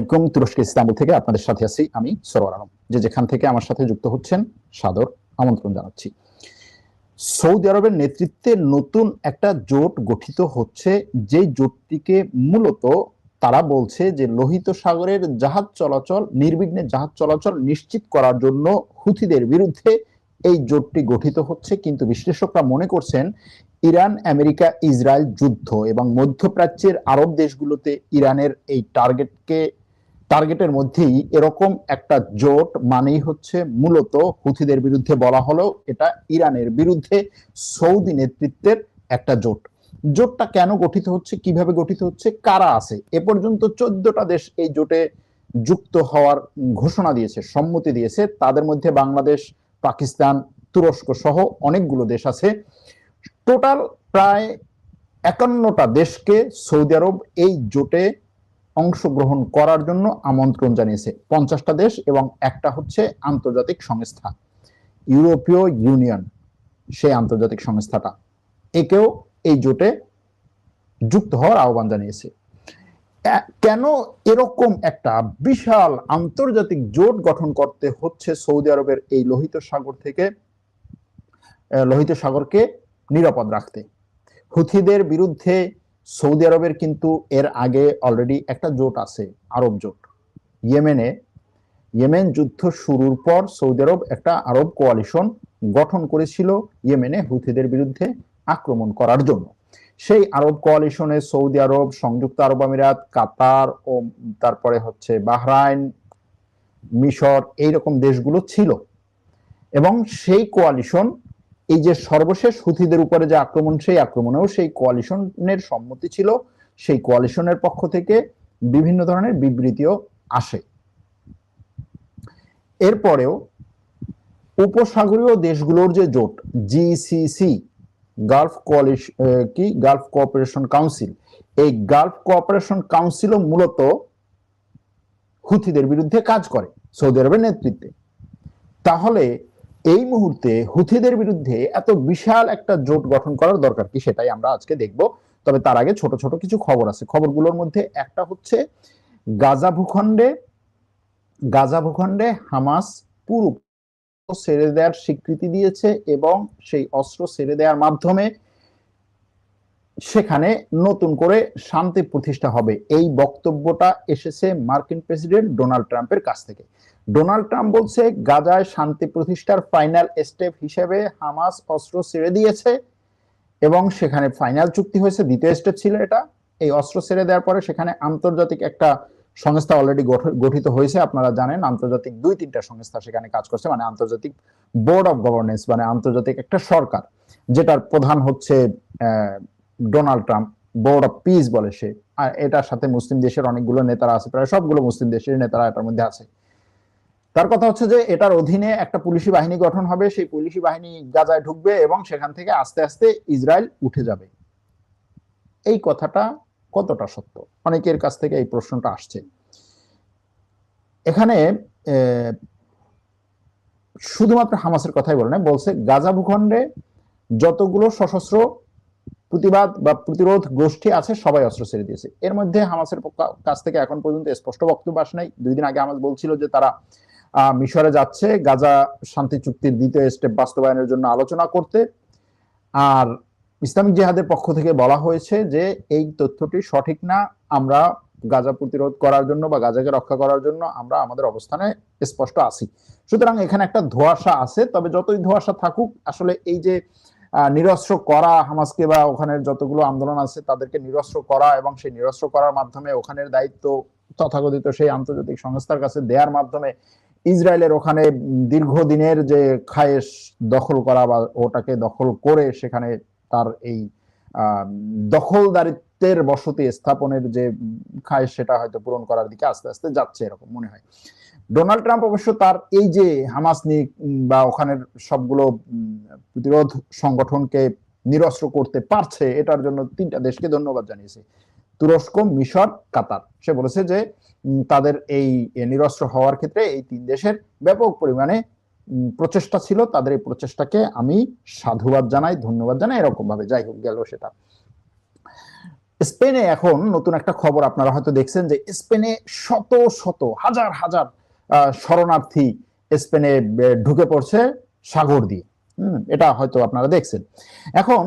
আলাইকুম, তুরস্কের ইস্তাম্বুল থেকে আপনাদের সাথে আছি আমি সরোয়ার আলম। যে যেখান থেকে আমার সাথে যুক্ত হচ্ছেন সাদর আমন্ত্রণ জানাচ্ছি। সৌদি আরবের নেতৃত্বে নতুন একটা জোট গঠিত হচ্ছে, যে জোটটিকে মূলত তারা বলছে যে লোহিত সাগরের জাহাজ চলাচল, নির্বিঘ্নে জাহাজ চলাচল নিশ্চিত করার জন্য হুথিদের বিরুদ্ধে এই জোটটি গঠিত হচ্ছে। কিন্তু বিশ্লেষকরা মনে করছেন ইরান, আমেরিকা, ইসরায়েল যুদ্ধ এবং মধ্যপ্রাচ্যের আরব দেশগুলোতে ইরানের এই টার্গেটের মধ্যেই এরকম একটা জোট মানেই হচ্ছে মূলত হুথিদের বিরুদ্ধে, বলা হলো এটা ইরানের বিরুদ্ধে সৌদি নেতৃত্বের একটা জোট। জোটটা কেন গঠিত হচ্ছে, কিভাবে গঠিত হচ্ছে, কারা আছে? এ পর্যন্ত 14টা দেশ এই জোটে যুক্ত হওয়ার ঘোষণা দিয়েছে, সম্মতি দিয়েছে। তাদের মধ্যে বাংলাদেশ, পাকিস্তান, তুরস্ক সহ অনেকগুলো দেশ আছে। টোটাল প্রায় 51টা দেশকে সৌদি আরব এই জোটে অংশগ্রহণ করার জন্য আমন্ত্রণ জানিয়েছে। 50টা দেশ এবং একটা হচ্ছে আন্তর্জাতিক সংস্থা ইউরোপীয় ইউনিয়ন, সেই আন্তর্জাতিক সংস্থাটা, একেও এই জোটে যুক্ত হওয়ার আহ্বান জানিয়েছে। কেন এরকম একটা বিশাল আন্তর্জাতিক জোট গঠন করতে হচ্ছে সৌদি আরবের এই লোহিত সাগরকে নিরাপদ রাখতে? হুথিদের বিরুদ্ধে সৌদি আরবের কিন্তু এর আগে অলরেডি একটা জোট আছে, আরব জোট। ইয়েমেন যুদ্ধ শুরুর পর সৌদি আরব একটা আরব কোয়ালিশন গঠন করেছিল ইয়েমেনে হুথিদের বিরুদ্ধে আক্রমণ করার জন্য। সেই আরব কোয়ালিশনে সৌদি আরব, সংযুক্ত আরব আমিরাত, কাতার ও তারপরে হচ্ছে বাহরাইন, মিশর, এইরকম দেশগুলো ছিল। এবং সেই কোয়ালিশন, এই যে সর্বশেষ হুথিদের উপরে যে আক্রমণ, সেই আক্রমণেও সেই কোয়ালিশনের সম্মতি ছিল। সেই কোয়ালিশনের পক্ষ থেকে বিভিন্ন ধরনের বিবৃতিও আসে। এরপরেও উপসাগরীয় দেশগুলোর যে জোট জিসিসি, গালফ কোঅপারেশন কাউন্সিল, এই গালফ কোঅপারেশন কাউন্সিলও মূলত হুথিদের বিরুদ্ধে কাজ করে সৌদি আরবের নেতৃত্বে। তাহলে এই মুহূর্তে হুথিদের বিরুদ্ধে এত বিশাল একটা জোট গঠন করার দরকার কি, সেটাই আমরা আজকে দেখব। তবে তার আগে ছোট ছোট কিছু খবর আছে। খবরগুলোর মধ্যে একটা হচ্ছে গাজা ভূখণ্ডে হামাস পুরো ছেড়ে দেওয়ার স্বীকৃতি দিয়েছে এবং সেই অস্ত্র ছেড়ে দেওয়ার মাধ্যমে সেখানে নতুন করে শান্তি প্রতিষ্ঠা হবে। এই বক্তব্যটা এসেছে মার্কিন প্রেসিডেন্ট ডোনাল্ড ট্রাম্পের কাছ থেকে। ডোনাল্ড ট্রাম্প বলছে গাজায় শান্তি প্রতিষ্ঠার ফাইনাল স্টেপ হিসেবে হামাস অস্ত্র ছেড়ে দিয়েছে এবং সেখানে ফাইনাল চুক্তি হয়েছে। দ্বিতীয় স্টেপ ছিল এটা। এই অস্ত্র ছেড়ে দেওয়ার পরে সেখানে আন্তর্জাতিক একটা সংস্থা অলরেডি গঠিত হয়েছে, আপনারা জানেন। আন্তর্জাতিক 2-3টা সংস্থা সেখানে কাজ করছে, মানে আন্তর্জাতিক বোর্ড অফ গভর্নেন্স, মানে আন্তর্জাতিক একটা সরকার, যেটার প্রধান হচ্ছে Donald Trump. Board of piece বলে সে। আর এটার সাথে মুসলিম দেশের অনেকগুলো নেতারা আছে, প্রায় সবগুলো মুসলিম দেশের নেতারা এটার মধ্যে আছে। তার কথা হচ্ছে যে এটার অধীনে একটা পুলিশি বাহিনী গঠন হবে। সেই পুলিশি বাহিনী গাজায় ঢুকবে এবং সেখান থেকে আস্তে আস্তে ইসরায়েল উঠে যাবে। এই কথাটা কতটা সত্য, অনেকের কাছ থেকে এই প্রশ্নটা আসছে। এখানে শুধুমাত্র হামাসের কথাই বলে না, বলছে গাজা ভূখণ্ডে যতগুলো সশস্ত্র প্রতিবাদ বা প্রতিরোধ গোষ্ঠী আছে সবাই অস্ত্র ছেড়ে দিয়েছে। এর মধ্যে হামাসের কাছ থেকে এখন পর্যন্ত স্পষ্ট বক্তব্য আসে নাই। 2 দিন আগে হামাস বলছিল যে তারা মিশরে যাচ্ছে গাজা শান্তি চুক্তির দ্বিতীয় স্টেপ বাস্তবায়নের জন্য আলোচনা করতে। আর ইসলামিক জিহাদের পক্ষ থেকে বলা হয়েছে যে এই তথ্যটি সঠিক না, আমরা গাজা প্রতিরোধ করার জন্য বা গাজাকে রক্ষা করার জন্য আমরা আমাদের অবস্থানে স্পষ্ট আছি। সুতরাং এখানে একটা ধোঁয়াশা আছে। তবে যতই ধোঁয়াশা থাকুক, আসলে এই যে নিরস্ত্র করা হামাসকে বা ওখানের যতগুলো আন্দোলন আছে তাদেরকে নিরস্ত্র করা এবং সেই নিরস্ত্র করার মাধ্যমে ওখানের দায়িত্ব তথাকথিত সেই আন্তর্জাতিক সংস্থার কাছে দেওয়ার মাধ্যমে ইসরায়েলের ওখানে দীর্ঘদিনের যে খায়েশ দখল করা বা ওটাকে দখল করে সেখানে তার এই দখলদারিত্বের বসতি স্থাপনের যে খায়েশ, সেটা হয়তো পূরণ করার দিকে আস্তে আস্তে যাচ্ছে, এরকম মনে হয়। ডোনাল্ড ট্রাম্প অবশ্য তার এই যে হামাস বা ওখানের সবগুলো প্রতিরোধ সংগঠনকে নিরস্ত্র করতে পারছে, এটার জন্য 3টা দেশকে ধন্যবাদ জানিয়েছে, তুরস্ক, মিশর, কাতার। সে বলেছে যে তাদের এই নিরস্ত্র হওয়ার ক্ষেত্রে এই 3 দেশের ব্যাপক পরিমাণে প্রচেষ্টা ছিল। তাদের এই প্রচেষ্টাকে আমি সাধুবাদ জানাই, ধন্যবাদ জানাই, এরকম ভাবে। যাই হোক, গেল সেটা। স্পেনে এখন নতুন একটা খবর আপনারা হয়তো দেখছেন যে স্পেনে শত শত হাজার হাজার শরণার্থী স্পেনে ঢুকে পড়ছে সাগর দিয়ে। এটা হয়তো আপনারা দেখছেন। এখন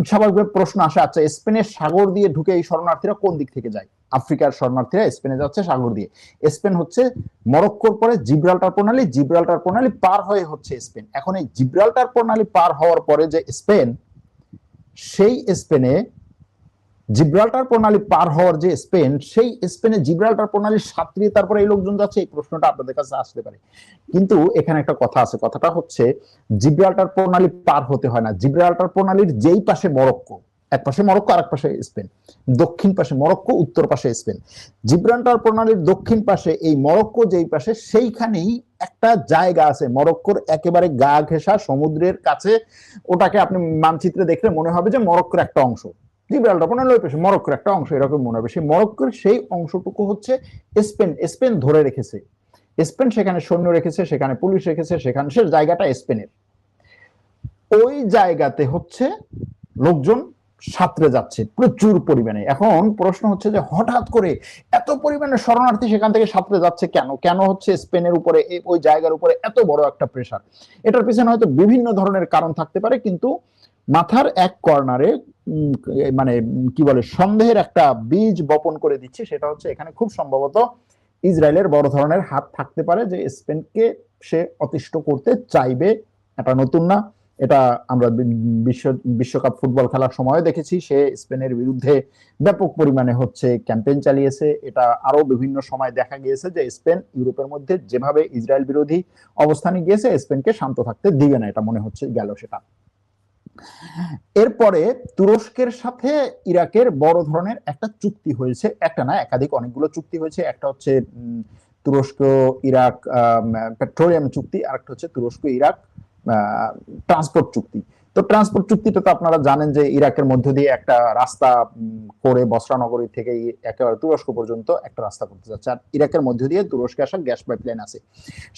স্বাভাবিক প্রশ্ন আসে, আচ্ছা স্পেনের সাগর দিয়ে ঢুকে এই শরণার্থীরা কোন দিক থেকে যায়? আফ্রিকার শরণার্থীরা স্পেনে যাচ্ছে সাগর দিয়ে। স্পেন হচ্ছে মরক্কোর পরে জিব্রাল্টার প্রণালী, জিব্রাল্টার প্রণালী পার হয়ে হচ্ছে স্পেন। এখন এই জিব্রাল্টার প্রণালী পার হওয়ার পরে যে স্পেন, সেই স্পেনে জিব্রাল্টার প্রণালী পার হওয়ার যে স্পেন, সেই স্পেনে জিব্রাল্টার প্রণালীর সাঁতরিয়ে তারপরে এই লোকজন যাচ্ছে, এই প্রশ্নটা আপনাদের কাছে আসতে পারে। কিন্তু এখানে একটা কথা আছে, কথাটা হচ্ছে জিব্রাল্টার প্রণালী পার হতে হয় না। জিব্রাল্টার প্রণালীর যেই পাশে মরক্কো, এক পাশে মরক্কো আর এক পাশে স্পেন, দক্ষিণ পাশে মরক্কো, উত্তর পাশে স্পেন। জিব্রাল্টার প্রণালীর দক্ষিণ পাশে এই মরক্কো যেই পাশে, সেইখানেই একটা জায়গা আছে মরক্কোর একেবারে গা ঘেঁষা সমুদ্রের কাছে। ওটাকে আপনি মানচিত্রে দেখলে মনে হবে যে মরক্কোর একটা অংশ, জিব্রাল্টার প্রণালী ওই পাশে মরক্কোর একটা অংশ, এরকম মনে হবে। সেই মরক্কোর সেই অংশটুকু হচ্ছে স্পেন। স্পেন ধরে রেখেছে, স্পেন সেখানে সৈন্য রেখেছে, সেখানে পুলিশ রেখেছে, সেখানে সে জায়গাটা স্পেনের। ওই জায়গাতে হচ্ছে লোকজন সাঁতরে যাচ্ছে প্রচুর পরিমাণে। এখন প্রশ্ন হচ্ছে যে হঠাৎ করে এত পরিমাণে শরণার্থী সেখান থেকে সাঁতরে যাচ্ছে কেন? কেন হচ্ছে স্পেনের উপরে, ওই জায়গার উপরে এত বড় একটা প্রেসার? এটার পিছনে হয়তো বিভিন্ন ধরনের কারণ থাকতে পারে, কিন্তু মাথার এক কর্নারে মানে কি বলে সন্দেহের একটা বীজ বপন করে দিচ্ছে। সেটা হচ্ছে এখানে খুব সম্ভবত ইসরায়েলের বড় ধরনের হাত থাকতে পারে, যে স্পেনকে সে অতিষ্ঠ করতে চাইবে। এটা নতুন না, এটা আমরা বিশ্বকাপ ফুটবল খেলার সময় দেখেছি। সে স্পেনের বিরুদ্ধে ব্যাপক পরিমাণে হচ্ছে ক্যাম্পেইন চালিয়েছে। এটা আরো বিভিন্ন সময় দেখা গিয়েছে যে স্পেন ইউরোপের মধ্যে যেভাবে ইসরায়েল বিরোধী অবস্থানে গিয়েছে, স্পেনকে শান্ত থাকতে দিবে না, এটা মনে হচ্ছে গেল সেটা। এরপরে তুরস্কের সাথে ইরাকের বড় ধরনের একটা চুক্তি হয়েছে, একটা না একাধিক, অনেকগুলো চুক্তি হয়েছে। একটা হচ্ছে তুরস্ক ইরাক পেট্রোলিয়াম চুক্তি, আর একটা হচ্ছে তুরস্ক ইরাক ট্রান্সপোর্ট চুক্তি। তো ট্রান্সপোর্ট চুক্তিটা তো আপনারা জানেন যে ইরাকের মধ্য দিয়ে একটা রাস্তা করে বসরা নগরী থেকে একেবারে তুরস্ক পর্যন্ত একটা রাস্তা করতে যাচ্ছে। আর ইরাকের মধ্য দিয়ে তুরস্কে আসা গ্যাস পাইপলাইন আছে।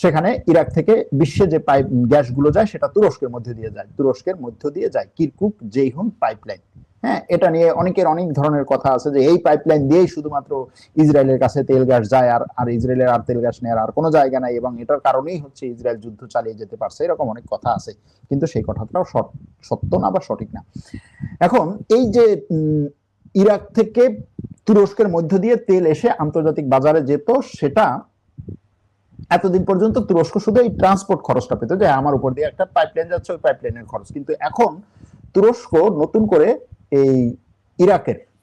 সেখানে ইরাক থেকে বিশ্বে যে পাইপ গ্যাসগুলো যায় সেটা তুরস্কের মধ্য দিয়ে যায়, তুরস্কের মধ্য দিয়ে যায় কিরকুক জেইহুন পাইপলাইন। হ্যাঁ, এটা নিয়ে অনেকের অনেক ধরনের কথা আছে যে এই পাইপলাইন দিয়েই শুধুমাত্র ইসরায়েলের কাছে তেল গ্যাস যায়, আর ইসরায়েলের আর তেল গ্যাস নেওয়ার আর কোনো জায়গা নাই, এবং এটার কারণেই হচ্ছে ইসরায়েল যুদ্ধ চালিয়ে যেতে পারছে, এরকম অনেক কথা আছে। কিন্তু সেই কথাটাও সত্য না বা সঠিক না। এখন এই যে ইরাক থেকে তুরস্কের মধ্য দিয়ে তেল এসে আন্তর্জাতিক বাজারে যেত, সেটা এতদিন পর্যন্ত তুরস্ক শুধু এই ট্রান্সপোর্ট খরচটা পেত, যে আমার উপর দিয়ে একটা পাইপলাইন যাচ্ছে, ওই পাইপলাইনের খরচ। কিন্তু এখন তুরস্ক নতুন করে এই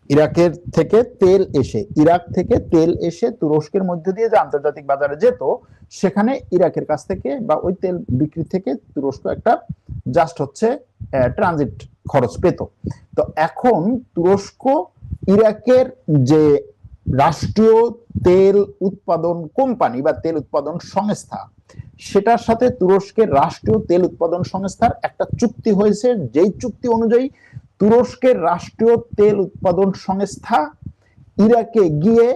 ইরাকের থেকে তেল এসে, ইরাক থেকে তেল এসে তুরস্কের মধ্যে দিয়ে যে আন্তর্জাতিক বাজারে যেত, সেখানে ইরাকের কাছ থেকে বা ওই তেল বিক্রি থেকে তুরস্ক একটা জাস্ট হচ্ছে ট্রানজিট খরচ পেত। তো এখন তুরস্ক ইরাকের যে রাষ্ট্রীয় তেল উৎপাদন কোম্পানি বা তেল উৎপাদন সংস্থা, সেটার সাথে তুরস্কের রাষ্ট্রীয় তেল উৎপাদন সংস্থার একটা চুক্তি হয়েছে, যেই চুক্তি অনুযায়ী তুরস্কের রাষ্ট্রীয় তেল উৎপাদন সংস্থা ইরাকে গিয়ে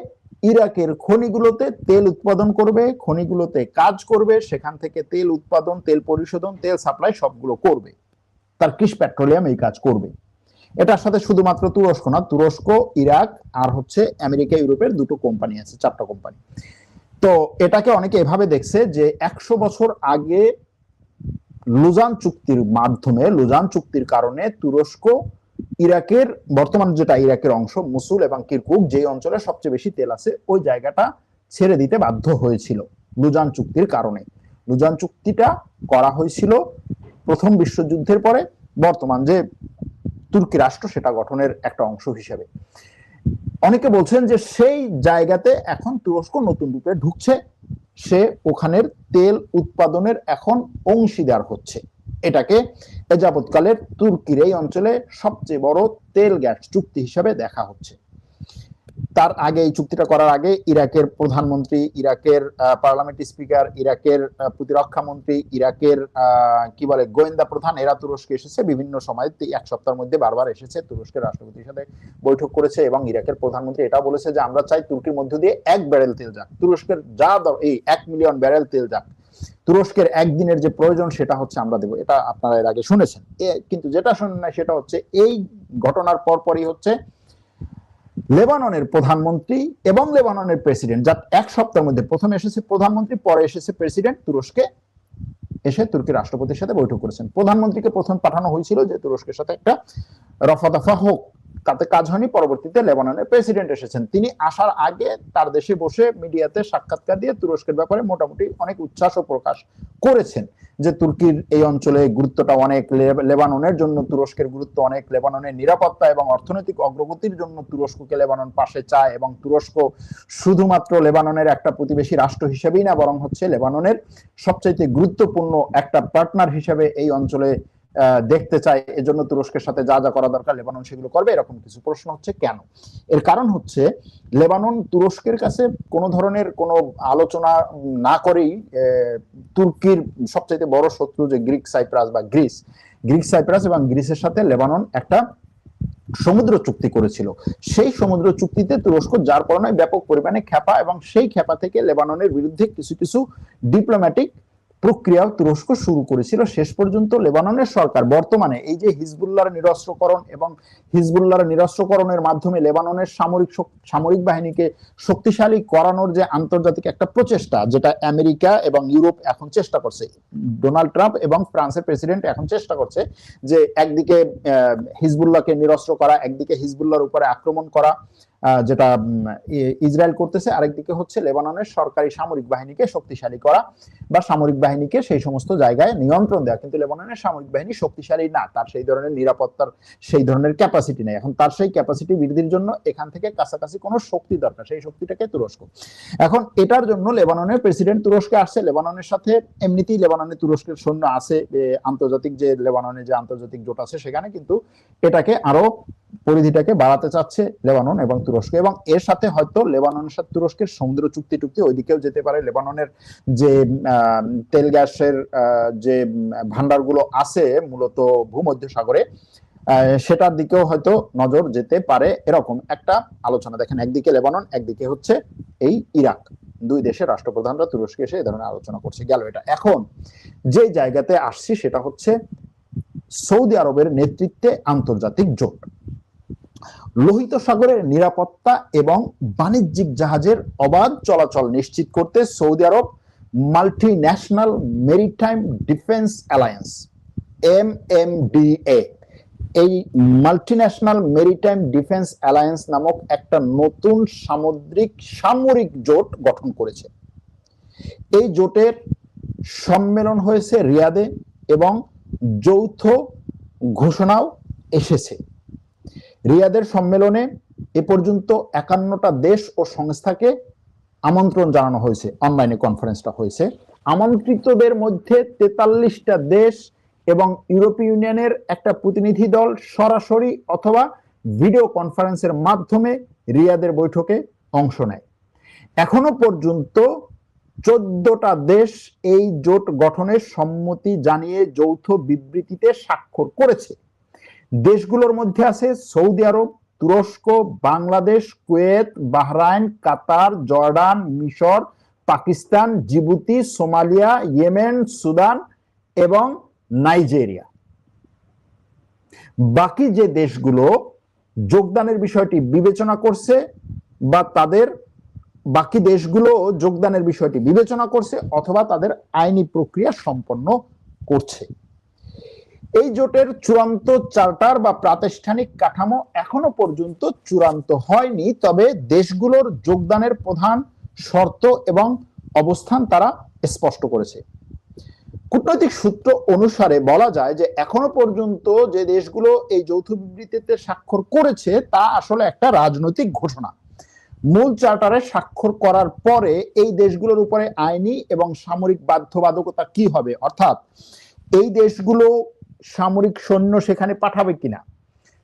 ইরাকের খনিগুলোতে তেল উৎপাদন করবে, খনিগুলোতে কাজ করবে, সেখান থেকে তেল উৎপাদন, তেল পরিশোধন, তেল সাপ্লাই সবগুলো করবে। টার্কিশ পেট্রোলিয়াম এই কাজ করবে। এটার সাথে শুধুমাত্র তুরস্ক না, তুরস্ক, ইরাক আর হচ্ছে আমেরিকা, ইউরোপের দুটো কোম্পানি আছে, 4টা কোম্পানি। তো এটাকে অনেকে এভাবে দেখছে যে 100 বছর আগে লুজান চুক্তির মাধ্যমে, লুজান চুক্তির কারণে তুরস্ক ইরাকের, বর্তমান যেটা ইরাকের অংশ মুসুল এবং কিরকুক, যে অঞ্চলে সবচেয়ে বেশি তেল আছে, ওই জায়গাটা ছেড়ে দিতে বাধ্য হয়েছিল লুজান চুক্তির কারণে। লুজান চুক্তিটা করা হয়েছিল প্রথম বিশ্বযুদ্ধের পরে বর্তমান যে তুর্কি রাষ্ট্র সেটা গঠনের একটা অংশ হিসেবে। অনেকে বলছেন যে সেই জায়গাতে এখন তুরস্ক নতুন রূপে ঢুকছে, সে ওখানের তেল উৎপাদনের এখন অংশীদার হচ্ছে। এটাকে এযাবৎকালের তুর্কির এই অঞ্চলে সবচেয়ে বড় তেল গ্যাস চুক্তি হিসেবে দেখা হচ্ছে। তার আগে, এই চুক্তিটা করার আগে, ইরাকের প্রধানমন্ত্রী, ইরাকের পার্লামেন্ট স্পিকার, ইরাকের প্রতিরক্ষা মন্ত্রী, ইরাকের কি বলে গোয়েন্দা প্রধান, এরা তুরস্কে এসেছে বিভিন্ন সময়, 1 সপ্তাহের মধ্যে বারবার এসেছে, তুরস্কের রাষ্ট্রপতির সাথে বৈঠক করেছে। এবং ইরাকের প্রধানমন্ত্রী এটা বলেছে যে আমরা চাই তুর্কির মধ্য দিয়ে 1 ব্যারেল তেল যাক, তুরস্কের যা এই 1 মিলিয়ন ব্যারেল তেল যাক, তুরস্কের একদিনের যে প্রয়োজন সেটা হচ্ছে আমরা দেবো। এটা আপনারা এর আগে শুনেছেন। কিন্তু যেটা শুনেন না সেটা হচ্ছে এই ঘটনার পরপরই হচ্ছে লেবাননের প্রধানমন্ত্রী এবং লেবাননের প্রেসিডেন্ট, যা এক সপ্তাহের মধ্যে প্রথমে এসেছে প্রধানমন্ত্রী, পরে এসেছে প্রেসিডেন্ট, তুরস্কে এসে তুর্কির রাষ্ট্রপতির সাথে বৈঠক করেছেন। প্রধানমন্ত্রীকে প্রথম পাঠানো হয়েছিল যে তুরস্কের সাথে একটা রফা দফা হোক, তাতে কাজ হয়নি। পরবর্তীতে লেবাননের প্রেসিডেন্ট এসেছেন, তিনি আসার আগে তার দেশে বসে মিডিয়াতে সাক্ষাৎকার দিয়ে তুরস্কের ব্যাপারে মোটামুটি অনেক উচ্ছ্বাস প্রকাশ করেছেন যে তুর্কির এই অঞ্চলে গুরুত্বটা অনেক, লেবাননের জন্য তুরস্কের গুরুত্ব অনেক, লেবাননের নিরাপত্তা এবং অর্থনৈতিক অগ্রগতির জন্য তুরস্ককে লেবানন পাশে চায়, এবং তুরস্ক শুধুমাত্র লেবাননের একটা প্রতিবেশী রাষ্ট্র হিসেবেই না, বরং হচ্ছে লেবাননের সবচাইতে গুরুত্বপূর্ণ একটা পার্টনার হিসেবে এই অঞ্চলে দেখতে চায়। এজন্য তুরস্কের সাথে যা যা করা দরকার লেবানন সেগুলো করবে, এরকম কিছু। প্রশ্ন হচ্ছে কেন? এর কারণ হচ্ছে লেবানন তুরস্কের কাছে কোনো ধরনের কোনো আলোচনা না করেই তুর্কির সবচাইতে বড় শত্রু যে গ্রিক সাইপ্রাস বা গ্রিস এবং গ্রিসের সাথে লেবানন একটা সমুদ্র চুক্তি করেছিল। সেই সমুদ্র চুক্তিতে তুরস্ক যার কারণে ব্যাপক পরিমাণে খেপা, এবং সেই খেপা থেকে লেবাননের বিরুদ্ধে কিছু কিছু ডিপ্লোম্যাটিক প্রক্রিয়া তুরস্ক শুরু করেছিল। শেষ পর্যন্ত লেবাননের সরকার বর্তমানে এই যে হিজবুল্লাহর নিরস্ত্রকরণ এবং হিজবুল্লাহর নিরস্ত্রকরণের মাধ্যমে লেবাননের সামরিক বাহিনীকে শক্তিশালী করানোর যে আন্তর্জাতিক একটা প্রচেষ্টা, যেটা আমেরিকা এবং ইউরোপ এখন চেষ্টা করছে, ডোনাল্ড ট্রাম্প এবং ফ্রান্সের প্রেসিডেন্ট এখন চেষ্টা করছে যে একদিকে হিজবুল্লাহকে নিরস্ত্র করা, একদিকে হিজবুল্লাহর উপরে আক্রমণ করা, যেটা ইসরায়েল করতেছে, আরেকদিকে হচ্ছে লেবাননের সরকারি সামরিক বাহিনীকে শক্তিশালী করা বা সামরিক বাহিনীকে সেই সমস্ত জায়গায় নিয়ন্ত্রণ দেওয়া। কিন্তু লেবাননের সামরিক বাহিনী শক্তিশালী না, তার সেই ধরনের নিরাপত্তার সেই ধরনের ক্যাপাসিটি নেই। এখন তার সেই ক্যাপাসিটি বৃদ্ধির জন্য এখান থেকে কাছাকাছি কোনো শক্তি দরকার, সেই শক্তিটাকে তুরস্ক। এখন এটার জন্য লেবাননের প্রেসিডেন্ট তুরস্কে আসছে। লেবাননের সাথে এমনিতেই লেবাননে তুরস্কের সৈন্য আছে, আন্তর্জাতিক যে লেবাননে যে আন্তর্জাতিক জোট আছে সেখানে, কিন্তু এটাকে আরো পরিধিটাকে বাড়াতে চাচ্ছে লেবানন এবং তুরস্ক, এবং এর সাথে হয়তো লেবাননের সাথে তুরস্কের সমুদ্র চুক্তি ওইদিকেও যেতে পারে। লেবাননের যে তেল গ্যাসের যে ভান্ডারগুলো আছে মূলত ভূমধ্য সাগরে, সেটার দিকেও হয়তো নজর যেতে পারে, এরকম একটা আলোচনা। দেখেন, একদিকে লেবানন, একদিকে হচ্ছে এই ইরাক, দুই দেশের রাষ্ট্রপ্রধানরা তুরস্কে এসে এই ধরনের আলোচনা করছে। গেল এটা। এখন যে জায়গাতে আসছি সেটা হচ্ছে সৌদি আরবের নেতৃত্বে আন্তর্জাতিক জোট। লোহিত সাগরের নিরাপত্তা এবং বাণিজ্যিক জাহাজের অবাধ চলাচল নিশ্চিত করতে সৌদি আরব multi national maritime defence alliance MMDA, এই মাল্টিন্যাশনাল মেরিটাইম ডিফেন্স অ্যালায়েন্স নামক একটা নতুন সামরিক জোট গঠন করেছে। এই জোটের সম্মেলন হয়েছে রিয়াদে এবং যৌথ ঘোষণাও এসেছে। রিয়াদের সম্মেলনে এ পর্যন্ত 51টা দেশ ও সংস্থাকে আমন্ত্রণ জানানো হয়েছে। অনলাইনে কনফারেন্সটা হয়েছে। আমন্ত্রিতদের মধ্যে 43টা দেশ এবং ইউরোপীয় ইউনিয়নের একটা প্রতিনিধি দল সরাসরি অথবা ভিডিও কনফারেন্সের মাধ্যমে রিয়াদের বৈঠকে অংশ নেয়। এখনো পর্যন্ত 14টা দেশ এই জোট গঠনের সম্মতি জানিয়ে যৌথ বিবৃতিতে স্বাক্ষর করেছে। দেশগুলোর মধ্যে আছে সৌদি আরব, তুরস্ক, বাংলাদেশ, কুয়েত, বাহরাইন, কাতার, জর্ডান, মিশর, Pakistan, Djibouti, Somalia, Yemen, Sudan এবং নাইজেরিয়া। বাকি যে দেশগুলো যোগদানের বিষয়টি বিবেচনা করছে বা তাদের বাকি দেশগুলো যোগদানের বিষয়টি বিবেচনা করছে অথবা তাদের আইনি প্রক্রিয়া সম্পন্ন করছে। এই জোটের চূড়ান্ত চার্টার বা প্রাতিষ্ঠানিক কাঠামো এখনো পর্যন্ত চূড়ান্ত হয়নি, তবে দেশগুলোর যোগদানের প্রধান শর্ত এবং অবস্থান তারা স্পষ্ট করেছে। কূটনৈতিক সূত্র অনুসারে বলা যায় যে এখনো পর্যন্ত যে দেশগুলো এই যৌথ বিবৃতিতে স্বাক্ষর করেছে তা আসলে একটা রাজনৈতিক ঘোষণা। মূল চার্টারে স্বাক্ষর করার পরে এই দেশগুলোর উপরে আইনি এবং সামরিক বাধ্যবাধকতা কি হবে, অর্থাৎ এই দেশগুলো সামরিক সৈন্য সেখানে পাঠাবে কিনা,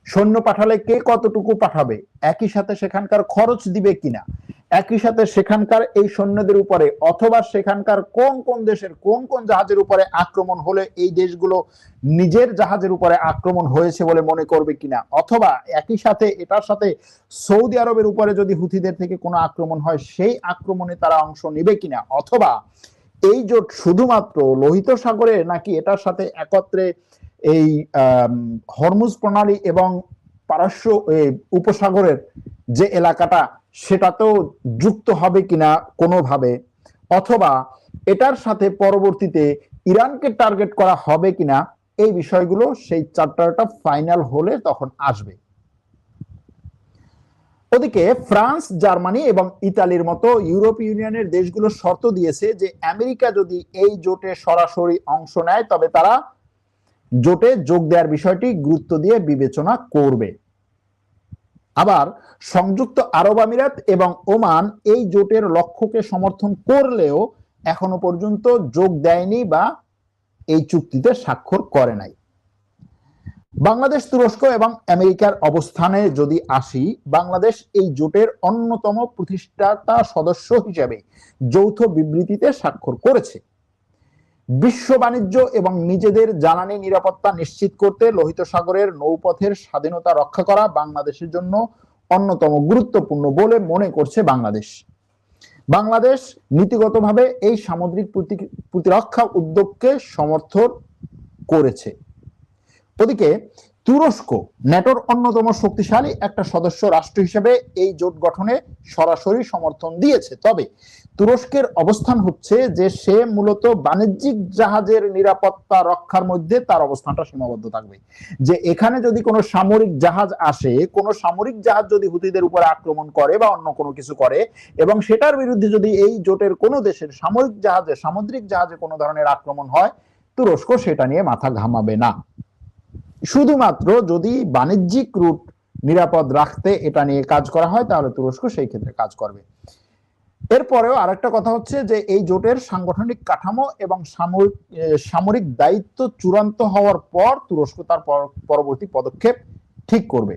সৈন্য পাঠালে কে কতটুকু পাঠাবে, একই সাথে সেখানকার খরচ দিবে কিনা, একই সাথে সেখানকার এই সৈন্যদের উপরে অথবা সেখানকার কোন কোন দেশের কোন কোন জাহাজের উপরে আক্রমণ হলে এই দেশগুলো নিজের জাহাজের উপরে আক্রমণ হয়েছে বলে মনে করবে কিনা, অথবা একই সাথে এটার সাথে সৌদি আরবের উপরে যদি হুথিদের থেকে কোনো আক্রমণ হয় সেই আক্রমণে তারা অংশ নেবে কিনা, অথবা এই জোট শুধুমাত্র লোহিত সাগরে নাকি এটার সাথে একত্রে এই হরমুজ প্রণালী এবং পারস্য উপসাগরের যে এলাকাটা সেটাতেও যুক্ত হবে কিনা কোনোভাবে, অথবা এটার সাথে পরবর্তীতে ইরানকে টার্গেট করা হবে কিনা, এই বিষয়গুলো সেই চ্যাপ্টারটা ফাইনাল হলে তখন আসবে। ওদিকে ফ্রান্স, জার্মানি এবং ইতালির মতো ইউরোপীয় ইউনিয়নের দেশগুলো শর্ত দিয়েছে যে আমেরিকা যদি এই জোটে সরাসরি অংশ নেয় তবে তারা জোটে যোগ দেওয়ার বিষয়টি গুরুত্ব দিয়ে বিবেচনা করবে। আবার সংযুক্ত আরব আমিরাত এবং ওমান এই জোটের লক্ষ্যকে সমর্থন করলেও এখনো পর্যন্ত যোগ দেয়নি বা এই চুক্তিতে স্বাক্ষর করে নাই। বাংলাদেশ, তুরস্ক এবং আমেরিকার অবস্থানে যদি আসি, বাংলাদেশ এই জোটের অন্যতম প্রতিষ্ঠাতা সদস্য হিসেবে যৌথ বিবৃতিতে স্বাক্ষর করেছে। বিশ্ব বাণিজ্য এবং নিজেদের জ্বালানি নিরাপত্তা নিশ্চিত করতে লোহিত সাগরের নৌপথের স্বাধীনতা রক্ষা করা বাংলাদেশের জন্য অন্যতম গুরুত্বপূর্ণ বলে মনে করছে বাংলাদেশ। বাংলাদেশ নীতিগতভাবে এই সামুদ্রিক প্রতিরক্ষা উদ্যোগকে সমর্থন করেছে। ওদিকে তুরস্ক ন্যাটোর অন্যতম শক্তিশালী একটা সদস্য রাষ্ট্র হিসেবে এই জোট গঠনে সরাসরি সমর্থন দিয়েছে। তবে তুরস্কের অবস্থান হচ্ছে যে সে মূলত বাণিজ্যিক জাহাজের নিরাপত্তা রক্ষার মধ্যে তার অবস্থানটা সীমাবদ্ধ থাকবে। যে এখানে যদি কোনো সামরিক জাহাজ আসে, কোনো সামরিক জাহাজ যদি হুতিদের উপরে আক্রমণ করে বা অন্য কোনো কিছু করে এবং সেটার বিরুদ্ধে যদি এই জোটের কোনো দেশের সামুদ্রিক জাহাজে কোনো ধরনের আক্রমণ হয়, তুরস্ক সেটা নিয়ে মাথা ঘামাবে না। শুধুমাত্র যদি বাণিজ্যিক রুট নিরাপদ রাখতে এটা নিয়ে কাজ করা হয় তাহলে তুরস্ক সেই ক্ষেত্রে কাজ করবে। এরপরেও আরেকটা কথা হচ্ছে যে এই জোটের সাংগঠনিক কাঠামো এবং সামরিক দায়িত্ব চূড়ান্ত হওয়ার পর তুরস্ক তার পরবর্তী পদক্ষেপ ঠিক করবে।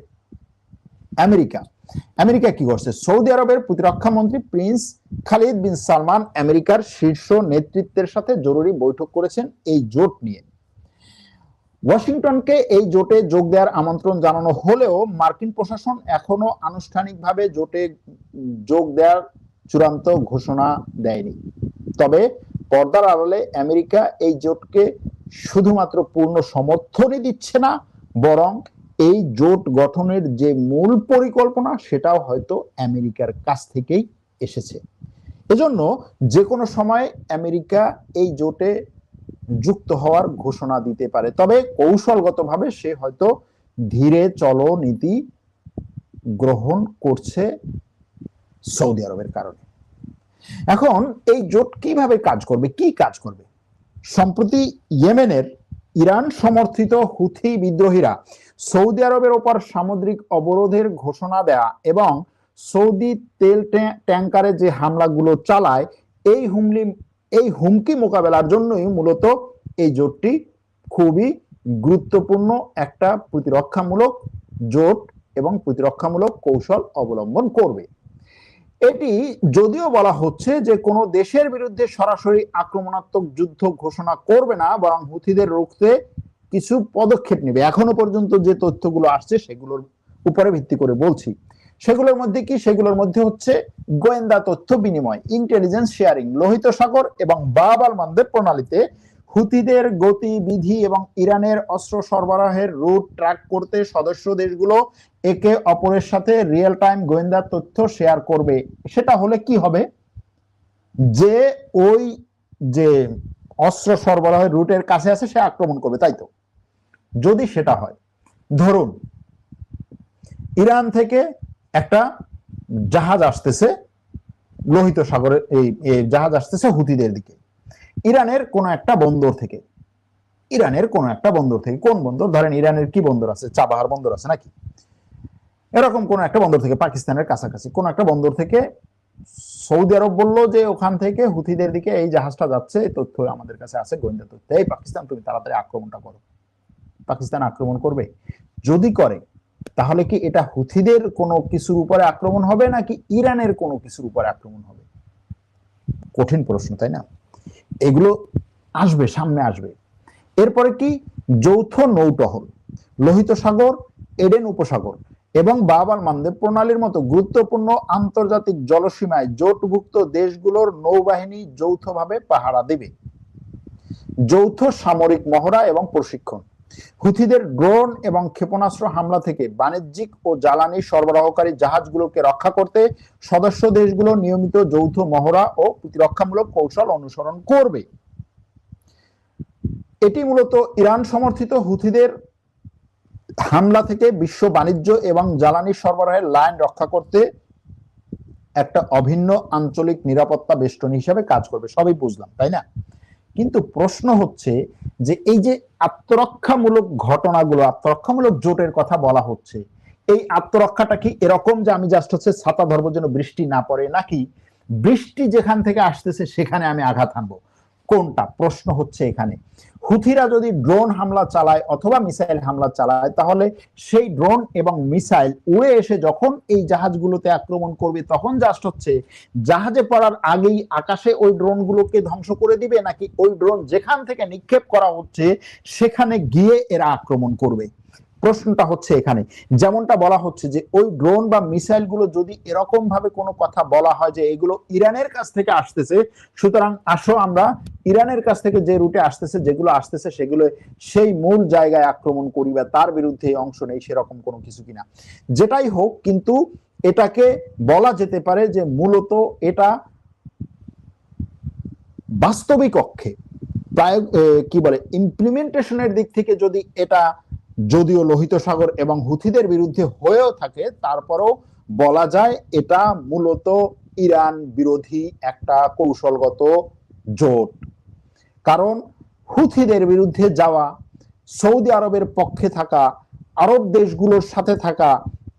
আমেরিকা কি করছে? সৌদি আরবের প্রতিরক্ষা মন্ত্রী প্রিন্স খালিদ বিন সালমান আমেরিকার শীর্ষ নেতৃত্বের সাথে জরুরি বৈঠক করেছেন এই জোট নিয়ে। ওয়াশিংটনকে এই জোটে যোগ দেওয়ার আমন্ত্রণ জানানো হলেও মার্কিন প্রশাসন এখনো আনুষ্ঠানিকভাবে জোটে যোগ দেওয়ার চূড়ান্ত ঘোষণা দেয়নি। তবে পর্দার আড়ালে আমেরিকা এই জোটকে শুধুমাত্র পূর্ণ সমর্থনই দিচ্ছে না, বরং এই জোট গঠনের যে মূল পরিকল্পনা সেটাও হয়তো আমেরিকার কাছ থেকেই এসেছে। এজন্য যে কোনো সময় আমেরিকা এই জোটে যুক্ত হওয়ার ঘোষণা দিতে পারে। তবে কৌশলগতভাবে সে হয়তো ধীরে চলো নীতি গ্রহণ করছে সৌদি আরবের কারণে। এখন এই জোট কিভাবে কাজ করবে, কি কাজ করবে? সম্প্রতি ইয়েমেনের ইরান সমর্থিত হুথি বিদ্রোহীরা সৌদি আরবের ওপর সামুদ্রিক অবরোধের ঘোষণা দেয়া এবং সৌদি তেল ট্যাঙ্কারে যে হামলাগুলো চালায় এই হুমকি মোকাবেলার জন্যই মূলত এই জোটটি খুবই গুরুত্বপূর্ণ একটা প্রতিরক্ষামূলক জোট এবং প্রতিরক্ষামূলক কৌশল অবলম্বন করবে। এটি যদিও বলা হচ্ছে যে কোনো দেশের বিরুদ্ধে সরাসরি আক্রমণাত্মক যুদ্ধ ঘোষণা করবে না, বরং হুথিদের রুখতে কিছু পদক্ষেপ নেবে। এখনো পর্যন্ত যে তথ্যগুলো আসছে সেগুলোর উপরে ভিত্তি করে বলছি। সেগুলোর মধ্যে কি? সেগুলোর মধ্যে হচ্ছে গোয়েন্দা তথ্য বিনিময়, ইন্টেলিজেন্স শেয়ারিং, লোহিত সাগর এবং বাব আল মানদেব প্রণালীতে হুথিদের গতিবিধি এবং ইরানের অস্ত্র সরবরাহের রুট ট্র্যাক করতে সদস্য দেশগুলো একে অপরের সাথে রিয়েল টাইম গোয়েন্দা তথ্য শেয়ার করবে। সেটা হলে কি হবে? যে ওই যে অস্ত্র সরবরাহের রুটের কাছে আছে সে আক্রমণ করবে, তাই তো? যদি সেটা হয়, ধরুন ইরান থেকে একটা জাহাজ আসতেছে লোহিত সাগরের, এই জাহাজ আসতেছে হুথিদের দিকে ইরানের কোন একটা বন্দর থেকে। কোন বন্দর? ধরেন ইরানের কি বন্দর আছে? চাবাহার বন্দর আছে নাকি? এরকম কোন একটা বন্দর থেকে, পাকিস্তানের কাছাকাছি কোন একটা বন্দর থেকে সৌদি আরব বললো যে ওখান থেকে হুথিদের দিকে এই জাহাজটা যাচ্ছে, এই তথ্য আমাদের কাছে আছে, গোয়েন্দা তথ্য। এই পাকিস্তান, তুমি তাড়াতাড়ি আক্রমণটা করো। পাকিস্তান আক্রমণ করবে? যদি করে তাহলে কি এটা হুথিদের কোনো কিছুর উপরে আক্রমণ হবে নাকি ইরানের কোনো কিছুর উপরে আক্রমণ হবে? কঠিন প্রশ্ন, তাই না? এগুলো আসবে, সামনে আসবে। এরপরে কি? যৌথ নৌটহল, লোহিত সাগর, এডেন উপসাগর এবং বাব আল মানদেব প্রণালীর মতো গুরুত্বপূর্ণ আন্তর্জাতিক জলসীমায় জোটভুক্ত দেশগুলোর নৌবাহিনী যৌথভাবে পাহারা দেবে। যৌথ সামরিক মহড়া এবং প্রশিক্ষণ, হুথিদের ড্রোন এবং ক্ষেপণাস্ত্র হামলা থেকে বাণিজ্যিক ও জ্বালানি সরবরাহকারী জাহাজগুলোকে রক্ষা করতে সদস্য দেশগুলো নিয়মিত যৌথ মহড়া ও প্রতিরক্ষামূলক কৌশল অনুসরণ করবে। এটি মূলত ইরান সমর্থিত হুথিদের হামলা থেকে বিশ্ব বাণিজ্য এবং জ্বালানি সরবরাহের লাইন রক্ষা করতে একটা অভিন্ন আঞ্চলিক নিরাপত্তা বেষ্টনী হিসেবে কাজ করবে। সবই বুঝলাম, তাই না? কিন্তু প্রশ্ন হচ্ছে যে এই যে আত্মরক্ষামূলক ঘটনাগুলো, আত্মরক্ষামূলক জোটের কথা বলা হচ্ছে, এই আত্মরক্ষাটা কি এরকম যে আমি জাস্ট হচ্ছে ছাতা ধরবো যেন বৃষ্টি না পড়ে, নাকি বৃষ্টি যেখান থেকে আসতেছে সেখানে আমি আঘাত হানবো? কোনটা? প্রশ্ন হচ্ছে এখানে। হুথিরা যদি ড্রোন হামলা চালায় অথবা মিসাইল হামলা চালায়, তাহলে সেই ড্রোন এবং মিসাইল উড়ে এসে যখন এই জাহাজগুলোতে আক্রমণ করবে, তখন জাস্ট হচ্ছে জাহাজে পড়ার আগেই আকাশে ওই ড্রোনগুলোকে ধ্বংস করে দিবে, নাকি ওই ড্রোন যেখান থেকে নিক্ষেপ করা হচ্ছে সেখানে গিয়ে এরা আক্রমণ করবে? প্রশ্নটা হচ্ছে এখানে। যেমনটা বলা হচ্ছে যে ওই ড্রোন বা মিসাইল গুলো যদি এরকম ভাবে কোনো কথা বলা হয় যে এগুলো ইরানের কাছ থেকে আসতেছে, সুতরাং আসো আমরা ইরানের কাছ থেকে যে রুটে আসতেছে, যেগুলো আসতেছে সেগুলো সেই মূল জায়গায় আক্রমণ করি বা তার বিরুদ্ধে অংশ নেই, সেরকম কোনো কিছু কিনা। যেটাই হোক, কিন্তু এটাকে বলা যেতে পারে যে মূলত এটা বাস্তবিক অক্ষে প্রায় কি বলে ইমপ্লিমেন্টেশনের দিক থেকে যদি এটা যদিও লোহিত সাগর এবং হুথিদের বিরুদ্ধে হয়েও থাকে, তারপরও বলা যায় এটা মূলত ইরান বিরোধী একটা কৌশলগত জোট। কারণ হুথিদের বিরুদ্ধে যাওয়া, সৌদি আরবের পক্ষে থাকা, আরব দেশগুলোর সাথে থাকা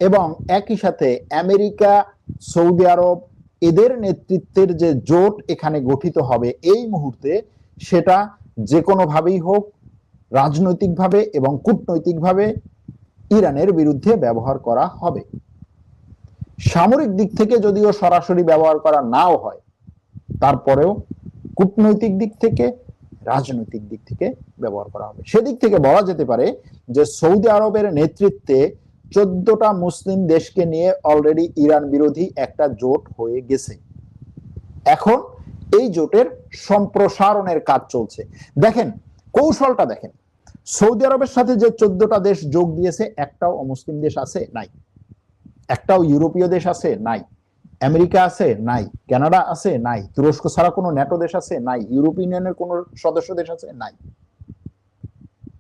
এবং একই সাথে আমেরিকা, সৌদি আরব এদের নেতৃত্বের যে জোট এখানে গঠিত হবে এই মুহূর্তে, সেটা যে কোনো ভাবেই হোক রাজনৈতিকভাবে এবং কূটনৈতিকভাবে ইরানের বিরুদ্ধে ব্যবহার করা হবে। সামরিক দিক থেকে যদিও সরাসরি ব্যবহার করা নাও হয়, তারপরেও কূটনৈতিক দিক থেকে, রাজনৈতিক দিক থেকে ব্যবহার করা হবে। সেদিক থেকে বলা যেতে পারে যে সৌদি আরবের নেতৃত্বে 14টা মুসলিম দেশকে নিয়ে অলরেডি ইরান বিরোধী একটা জোট হয়ে গেছে। এখন এই জোটের সম্প্রসারণের কাজ চলছে। দেখেন কৌশলটা দেখেন, সৌদি আরবের সাথে যে 14টা দেশ যোগ দিয়েছে, একটাও অমুসলিম দেশ আছে? নাই। একটাও ইউরোপীয় দেশ আছে? নাই। আমেরিকা আছে? নাই। কানাডা আছে? নাই। তুরস্ক ছাড়া কোনো ন্যাটো দেশ আছে? নাই। ইউরোপীয় ইউনিয়নের কোনো সদস্য দেশ আছে? নাই।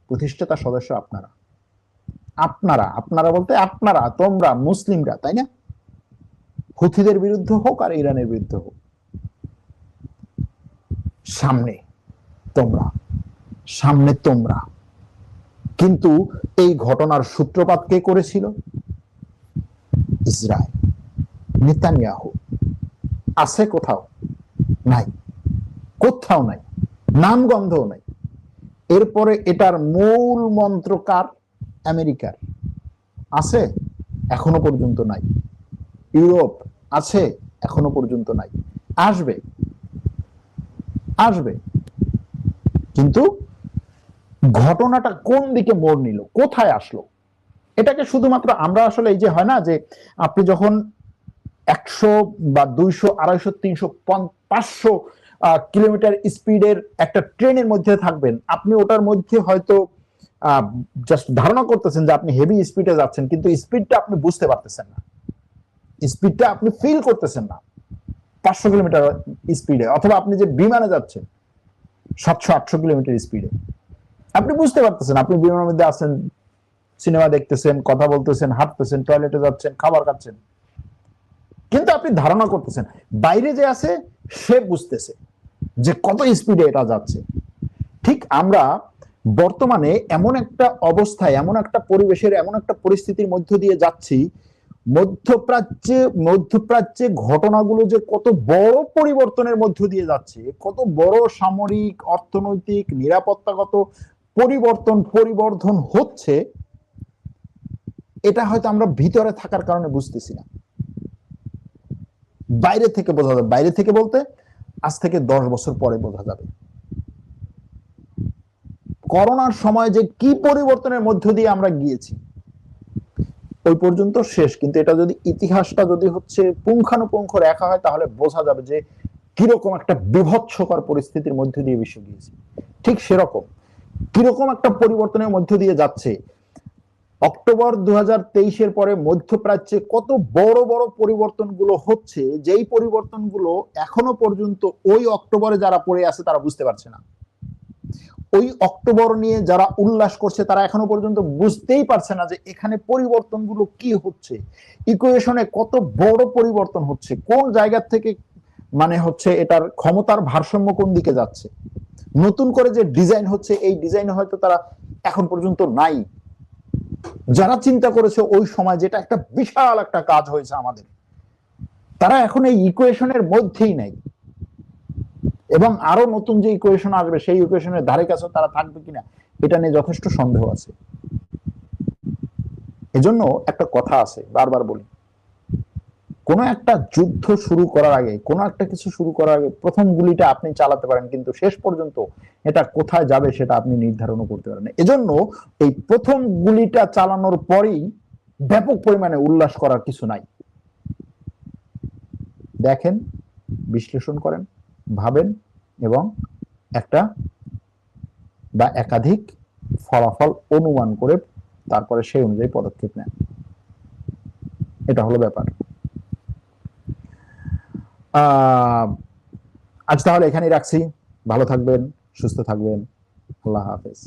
প্রতিষ্ঠাতা সদস্য আপনারা। আপনারা আপনারা বলতে আপনারা, তোমরা মুসলিমরা, তাই না? হুথিদের বিরুদ্ধে হোক আর ইরানের বিরুদ্ধে হোক, সামনে তোমরা, সামনে তোমরা। কিন্তু এই ঘটনার সূত্রপাত কে করেছিল? Israel, Netanyahu. আছে কোথাও? নাই, কোথাও নাই, নামগন্ধও নাই। এরপরে এটার মূল মন্ত্রকার আমেরিকার আছে? এখনো পর্যন্ত নাই। ইউরোপ আছে? এখনো পর্যন্ত নাই। আসবে, আসবে। কিন্তু ঘটনাটা কোন দিকে মোড় নিল, কোথায় আসলো, এটাকে শুধুমাত্র আমরা আসলে এই যে হয় না যে আপনি যখন 100 বা 200, 250, 300, 500 কিলোমিটার স্পিডের একটা ট্রেনের মধ্যে থাকবেন, আপনি ওটার মধ্যে হয়তো জাস্ট ধারণা করতেছেন যে আপনি হেভি স্পিডে যাচ্ছেন, কিন্তু স্পিডটা আপনি বুঝতে পারতেছেন না, স্পিডটা আপনি ফিল করতেছেন না 500 কিলোমিটার স্পিডে। অথবা আপনি যে বিমানে যাচ্ছেন 700-800 কিলোমিটার স্পিডে, আপনি বুঝতে পারতেছেন আপনি বিমানের মধ্যে আছেন, সিনেমা দেখতেছেন, কথা বলতেছেন, হাঁটতেছেন, টয়লেটে যাচ্ছেন, খাবার খাচ্ছেন, কিন্তু আপনি ধারণা করতেছেন। বাইরে যে আছে সে বুঝতেছে যে কত স্পিডে এটা যাচ্ছে। ঠিক আমরা বর্তমানে এমন একটা অবস্থায়, এমন একটা পরিবেশের, এমন একটা পরিস্থিতির মধ্য দিয়ে যাচ্ছি, মধ্যপ্রাচ্যে ঘটনাগুলো যে কত বড় পরিবর্তনের মধ্য দিয়ে যাচ্ছে, কত বড় সামরিক, অর্থনৈতিক, নিরাপত্তাগত পরিবর্ধন হচ্ছে, এটা হয়তো আমরা ভিতরে থাকার কারণে বুঝতেছি না। বাইরে থেকে বোঝা যাবে। বাইরে থেকে বলতে আজ থেকে 10 বছর পরে বোঝা যাবে। করোনার সময় যে কি পরিবর্তনের মধ্য দিয়ে আমরা গিয়েছি, ওই পর্যন্ত শেষ। কিন্তু এটা যদি ইতিহাসটা যদি হচ্ছে পুঙ্খানুপুঙ্খ রেখা হয়, তাহলে বোঝা যাবে যে কিরকম একটা বিভৎসকর পরিস্থিতির মধ্যে দিয়ে বিশ্ব গিয়েছে। ঠিক সেরকম কিরকম একটা পরিবর্তনের মধ্য দিয়ে যাচ্ছে। অক্টোবর 2023-এর পরে মধ্যপ্রাচ্যে কত বড় বড় পরিবর্তনগুলো হচ্ছে, যেই পরিবর্তনগুলো এখনো পর্যন্ত ওই অক্টোবরে যারা পড়ে আছে তারা বুঝতে পারছে না। ওই অক্টোবর নিয়ে যারা উল্লাস করছে তারা এখনো পর্যন্ত বুঝতেই পারছে না যে এখানে পরিবর্তনগুলো কি হচ্ছে, ইকুয়েশনে কত বড় পরিবর্তন হচ্ছে, কোন জায়গা থেকে মানে হচ্ছে এটার ক্ষমতার ভারসাম্য কোন দিকে যাচ্ছে, নতুন করে যে ডিজাইন হচ্ছে এই ডিজাইনে হয়তো তারা এখন পর্যন্ত নাই। যারা চিন্তা করেছে ওই সময়, যেটা একটা বিশাল একটা কাজ হয়েছে আমাদের, তারা এখন এই ইকুয়েশনের মধ্যেই নাই। এবং আরো নতুন যে ইকুয়েশন আসবে সেই ইকুয়েশনের ধারে কাছে তারা থাকবে কিনা এটা নিয়ে যথেষ্ট সন্দেহ আছে। এজন্য একটা কথা আছে, বারবার বলি, কোন একটা যুদ্ধ শুরু করার আগে, কোন একটা কিছু শুরু করার আগে প্রথম গুলিটা আপনি চালাতে পারেন, কিন্তু শেষ পর্যন্ত এটা কোথায় যাবে সেটা আপনি নির্ধারণ করতে পারেন। এজন্য এই প্রথম গুলিটা চালানোর পরেই ব্যাপক পরিমাণে উল্লাস করার কিছু নাই। দেখেন, বিশ্লেষণ করেন, ভাবেন এবং একটা বা একাধিক ফলাফল অনুমান করে তারপরে সেই অনুযায়ী পদক্ষেপ নেন। এটা হলো ব্যাপার। আজ তাহলে এখানেই রাখছি। ভালো থাকবেন, সুস্থ থাকবেন। আল্লাহ হাফেজ।